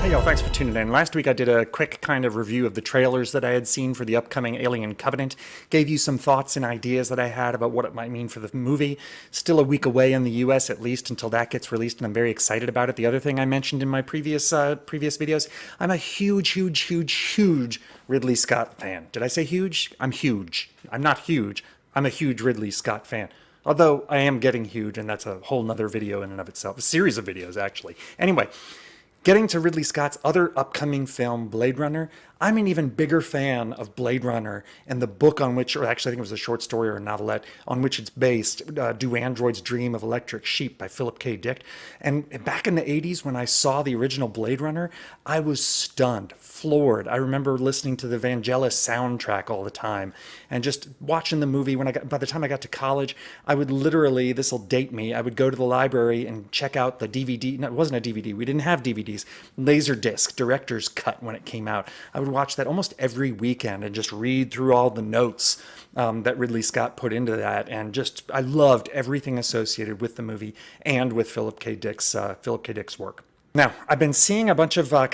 Hey y'all, thanks for tuning in. Last week I did a quick kind of review of the trailers that I had seen for the upcoming Alien Covenant. Gave you some thoughts and ideas that I had about what it might mean for the movie. Still a week away in the US at least until that gets released, and I'm very excited about it. The other thing I mentioned in my previous videos, I'm a huge Ridley Scott fan. Did I say huge? I'm huge. I'm not huge. I'm a huge Ridley Scott fan. Although I am getting huge, and that's a whole nother video in and of itself. A series of videos, actually. Anyway, getting to Ridley Scott's other upcoming film, Blade Runner, I'm an even bigger fan of Blade Runner and the book on which, or actually I think it was a short story or a novelette, on which it's based, Do Androids Dream of Electric Sheep by Philip K. Dick. And back in the 80s when I saw the original Blade Runner, I was stunned, floored. I remember listening to the Vangelis soundtrack all the time and just watching the movie. By the time I got to college, I would literally, this will date me, I would go to the library and check out the DVD. No, it wasn't a DVD. We didn't have DVDs. Laserdisc, director's cut when it came out. I would watch that almost every weekend and just read through all the notes that Ridley Scott put into that, and just I loved everything associated with the movie and with Philip K. Dick's work. Now, I've been seeing a bunch of I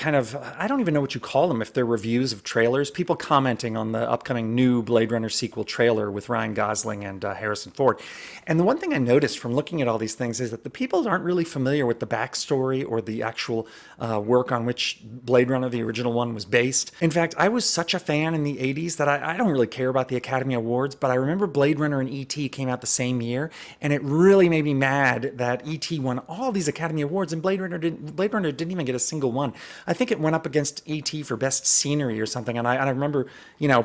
don't even know what you call them, if they're reviews of trailers, people commenting on the upcoming new Blade Runner sequel trailer with Ryan Gosling and Harrison Ford. And the one thing I noticed from looking at all these things is that the people aren't really familiar with the backstory or the actual work on which Blade Runner, the original one, was based. In fact, I was such a fan in the 80s that I don't really care about the Academy Awards, but I remember Blade Runner and E.T. came out the same year, and it really made me mad that E.T. won all these Academy Awards and Blade Runner didn't even get a single one. I think it went up against E.T. for best scenery or something, and I remember,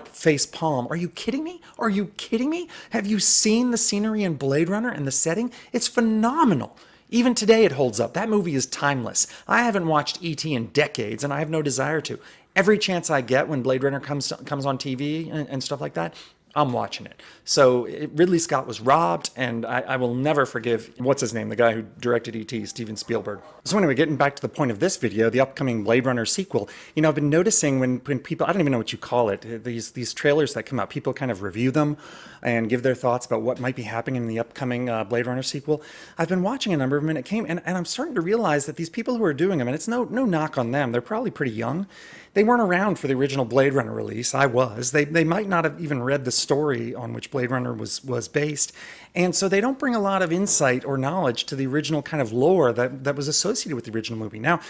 face palm. Are you kidding me? Are you kidding me? Have you seen the scenery in Blade Runner and the setting? It's phenomenal. Even today it holds up. That movie is timeless. I haven't watched E.T. in decades, and I have no desire to. Every chance I get when Blade Runner comes on TV and stuff like that, I'm watching it. So Ridley Scott was robbed, and I will never forgive, what's his name, the guy who directed E.T., Steven Spielberg. So anyway, getting back to the point of this video, the upcoming Blade Runner sequel, I've been noticing when people, I don't even know what you call it, these trailers that come out, people kind of review them and give their thoughts about what might be happening in the upcoming Blade Runner sequel. I've been watching a number of them, and it came, and I'm starting to realize that these people who are doing them, and it's no knock on them, they're probably pretty young. They weren't around for the original Blade Runner release. I was. They might not have even read the story on which Blade Runner was based. And so they don't bring a lot of insight or knowledge to the original kind of lore that was associated with the original movie. Now,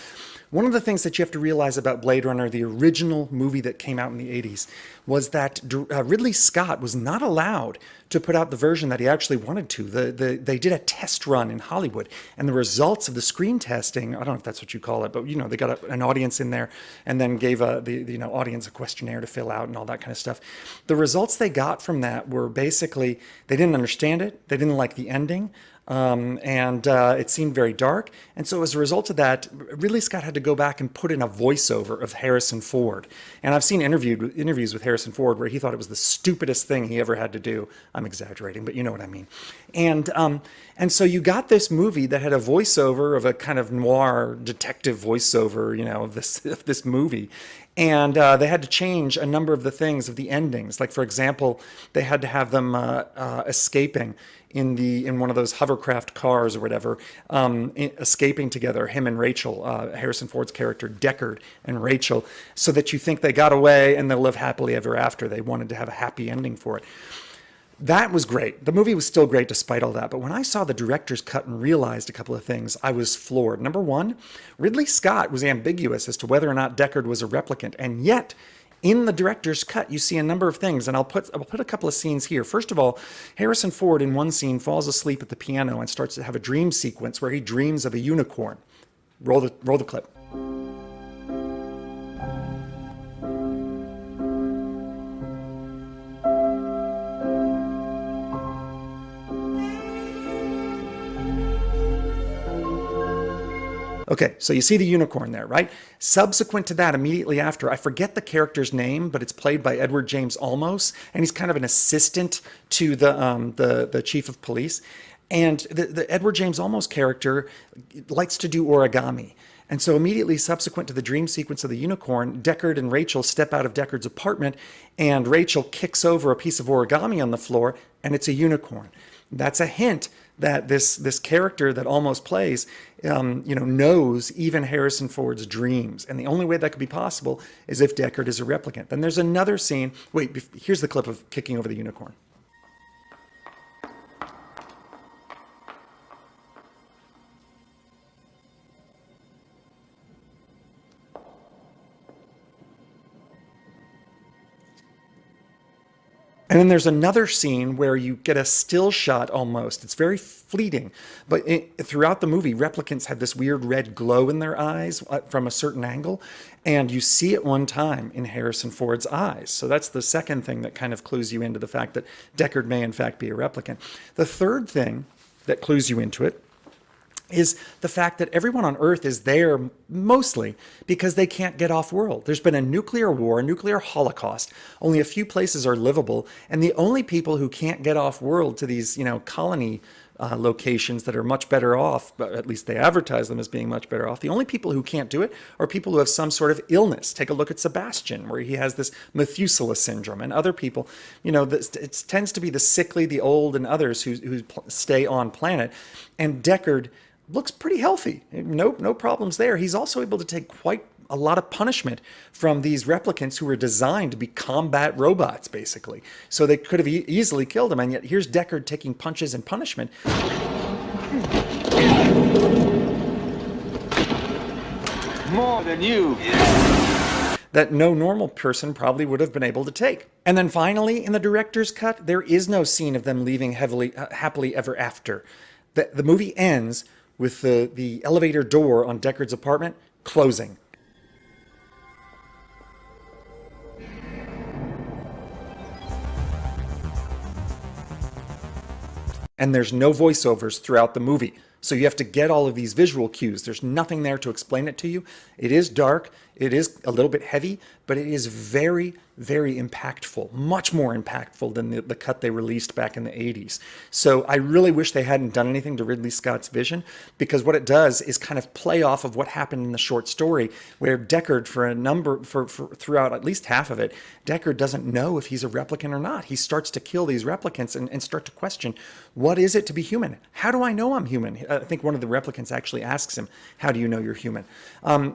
one of the things that you have to realize about Blade Runner, the original movie that came out in the 80s, was that Ridley Scott was not allowed to put out the version that he actually wanted to. They did a test run in Hollywood, and the results of the screen testing, I don't know if that's what you call it, but they got an audience in there and then gave the audience a questionnaire to fill out and all that kind of stuff. The results they got from that were basically, they didn't understand it, they didn't like the ending, and it seemed very dark. And so as a result of that, Ridley Scott had to go back and put in a voiceover of Harrison Ford. And I've seen interviews with Harrison Ford where he thought it was the stupidest thing he ever had to do. I'm exaggerating, but you know what I mean. And so you got this movie that had a voiceover of a kind of noir detective voiceover, of this movie. And they had to change a number of the things of the endings. Like, for example, they had to have them escaping in one of those hovercraft cars or whatever, escaping together, him and Rachel, Harrison Ford's character, Deckard and Rachel, so that you think they got away and they'll live happily ever after. They wanted to have a happy ending for it. That was great. The movie was still great despite all that. But when I saw the director's cut and realized a couple of things, I was floored. Number one, Ridley Scott was ambiguous as to whether or not Deckard was a replicant. And yet, in the director's cut, you see a number of things. And I'll put a couple of scenes here. First of all, Harrison Ford in one scene falls asleep at the piano and starts to have a dream sequence where he dreams of a unicorn. Roll the clip. Okay, so you see the unicorn there, right? Subsequent to that, immediately after, I forget the character's name, but it's played by Edward James Olmos, and he's kind of an assistant to the chief of police. And the Edward James Olmos character likes to do origami. And so immediately subsequent to the dream sequence of the unicorn, Deckard and Rachel step out of Deckard's apartment, and Rachel kicks over a piece of origami on the floor, and it's a unicorn. That's a hint that this character that almost plays, knows even Harrison Ford's dreams. And the only way that could be possible is if Deckard is a replicant. Then there's another scene. Wait, here's the clip of kicking over the unicorn. And then there's another scene where you get a still shot almost. It's very fleeting. But throughout the movie, replicants have this weird red glow in their eyes from a certain angle. And you see it one time in Harrison Ford's eyes. So that's the second thing that kind of clues you into the fact that Deckard may in fact be a replicant. The third thing that clues you into it is the fact that everyone on Earth is there mostly because they can't get off world. There's been a nuclear war, a nuclear holocaust. Only a few places are livable. And the only people who can't get off world to these, colony locations that are much better off, but at least they advertise them as being much better off. The only people who can't do it are people who have some sort of illness. Take a look at Sebastian, where he has this Methuselah syndrome, and other people, it tends to be the sickly, the old, and others who stay on planet. And Deckard looks pretty healthy. No problems there. He's also able to take quite a lot of punishment from these replicants who were designed to be combat robots, basically. So they could have easily killed him, and yet here's Deckard taking punches and punishment. More than you. That no normal person probably would have been able to take. And then finally, in the director's cut, there is no scene of them leaving happily ever after. The movie ends with the elevator door on Deckard's apartment closing. And there's no voiceovers throughout the movie. So you have to get all of these visual cues. There's nothing there to explain it to you. It is dark. It is a little bit heavy, but it is very, very impactful, much more impactful than the cut they released back in the 80s. So I really wish they hadn't done anything to Ridley Scott's vision, because what it does is kind of play off of what happened in the short story, where Deckard, for throughout at least half of it, Deckard doesn't know if he's a replicant or not. He starts to kill these replicants and start to question, what is it to be human? How do I know I'm human? I think one of the replicants actually asks him, how do you know you're human?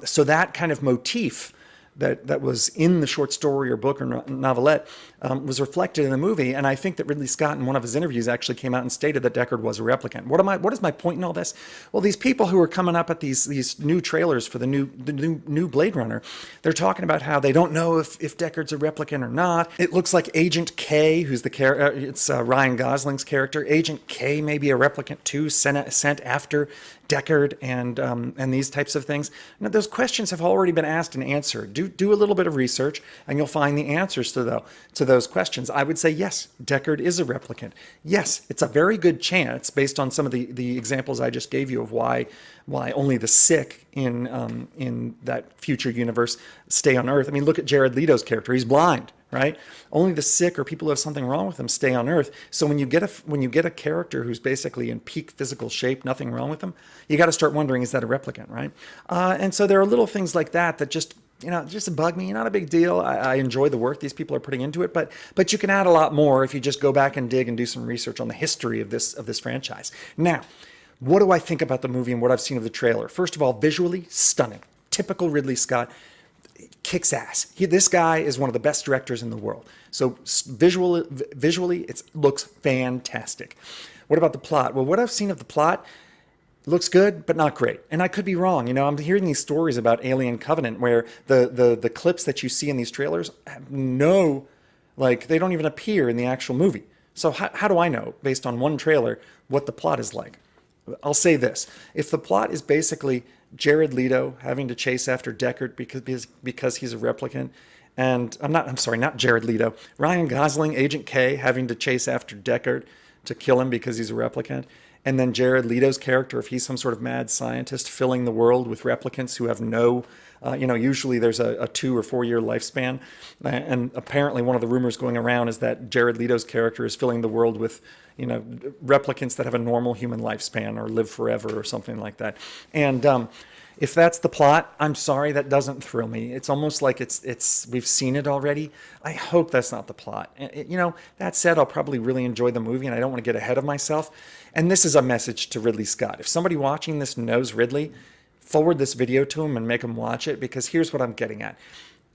So that kind of motif that was in the short story or book or novelette was reflected in the movie. And I think that Ridley Scott in one of his interviews actually came out and stated that Deckard was a replicant. What is my point in all this? Well, these people who are coming up at these new trailers for the new Blade Runner, they're talking about how they don't know if Deckard's a replicant or not. It looks like Agent K, who's the character, it's Ryan Gosling's character. Agent K may be a replicant too, sent after Deckard and these types of things. Now, those questions have already been asked and answered. Do a little bit of research, and you'll find the answers to those questions. I would say yes, Deckard is a replicant. Yes, it's a very good chance, based on some of the examples I just gave you of why only the sick in that future universe stay on Earth. I mean, look at Jared Leto's character. He's blind, right? Only the sick or people who have something wrong with them stay on Earth. So when you get a character who's basically in peak physical shape, nothing wrong with them, you got to start wondering, is that a replicant, right? And so there are little things like that just bug me. Not a big deal. I enjoy the work these people are putting into it, but you can add a lot more if you just go back and dig and do some research on the history of this franchise. Now, what do I think about the movie and what I've seen of the trailer? First of all, visually stunning. Typical Ridley Scott. Kicks ass. This guy is one of the best directors in the world. So visually, it looks fantastic. What about the plot? Well, what I've seen of the plot looks good, but not great. And I could be wrong. I'm hearing these stories about Alien Covenant where the clips that you see in these trailers have they don't even appear in the actual movie. So how do I know, based on one trailer, what the plot is like? I'll say this. If the plot is basically Jared Leto having to chase after Deckard because he's a replicant, and not Jared Leto, Ryan Gosling, Agent K, having to chase after Deckard to kill him because he's a replicant, and then Jared Leto's character, if he's some sort of mad scientist filling the world with replicants who have no, usually there's a 2 or 4 year lifespan, and apparently one of the rumors going around is that Jared Leto's character is filling the world with replicants that have a normal human lifespan or live forever or something like that. And If that's the plot, I'm sorry, that doesn't thrill me. It's almost like we've seen it already. I hope that's not the plot. That said, I'll probably really enjoy the movie, and I don't want to get ahead of myself. And this is a message to Ridley Scott. If somebody watching this knows Ridley, forward this video to him and make him watch it, because here's what I'm getting at.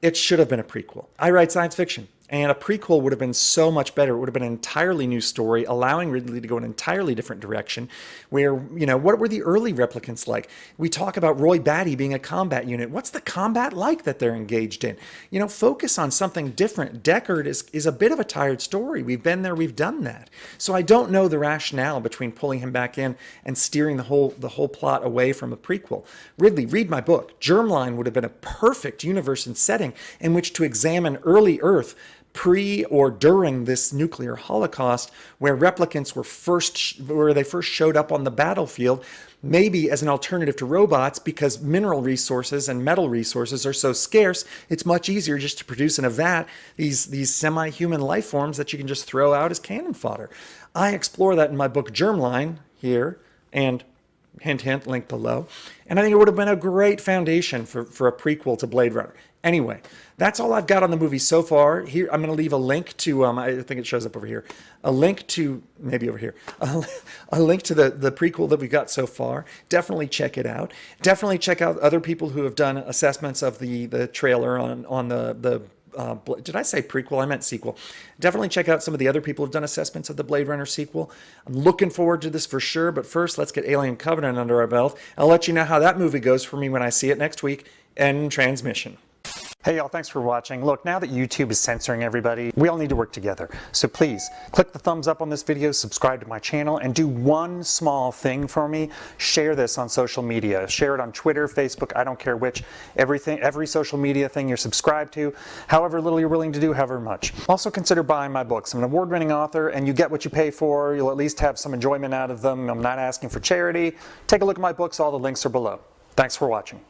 It should have been a prequel. I write science fiction, and a prequel would have been so much better. It would have been an entirely new story, allowing Ridley to go in an entirely different direction, where, what were the early replicants like? We talk about Roy Batty being a combat unit. What's the combat like that they're engaged in? Focus on something different. Deckard is a bit of a tired story. We've been there, we've done that. So I don't know the rationale between pulling him back in and steering the whole plot away from a prequel. Ridley, read my book. Germline would have been a perfect universe and setting in which to examine early Earth pre or during this nuclear holocaust, where replicants where they first showed up on the battlefield, maybe as an alternative to robots, because mineral resources and metal resources are so scarce. It's much easier just to produce in a vat these semi-human life forms that you can just throw out as cannon fodder. I explore that in my book Germline here, and hint, hint, link below. And I think it would have been a great foundation for a prequel to Blade Runner. Anyway, that's all I've got on the movie so far. Here, I'm going to leave a link to, I think it shows up over here, a link to, maybe over here, a link to the prequel that we've got so far. Definitely check it out. Definitely check out other people who have done assessments of the trailer on the did I say prequel? I meant sequel. Definitely check out some of the other people who've done assessments of the Blade Runner sequel. I'm looking forward to this for sure, but first let's get Alien Covenant under our belt. I'll let you know how that movie goes for me when I see it next week. End transmission. Hey y'all, thanks for watching. Look, now that YouTube is censoring everybody, we all need to work together. So please, click the thumbs up on this video, subscribe to my channel, and do one small thing for me. Share this on social media. Share it on Twitter, Facebook, I don't care which. Every social media thing you're subscribed to, however little you're willing to do, however much. Also consider buying my books. I'm an award-winning author, and you get what you pay for. You'll at least have some enjoyment out of them. I'm not asking for charity. Take a look at my books, all the links are below. Thanks for watching.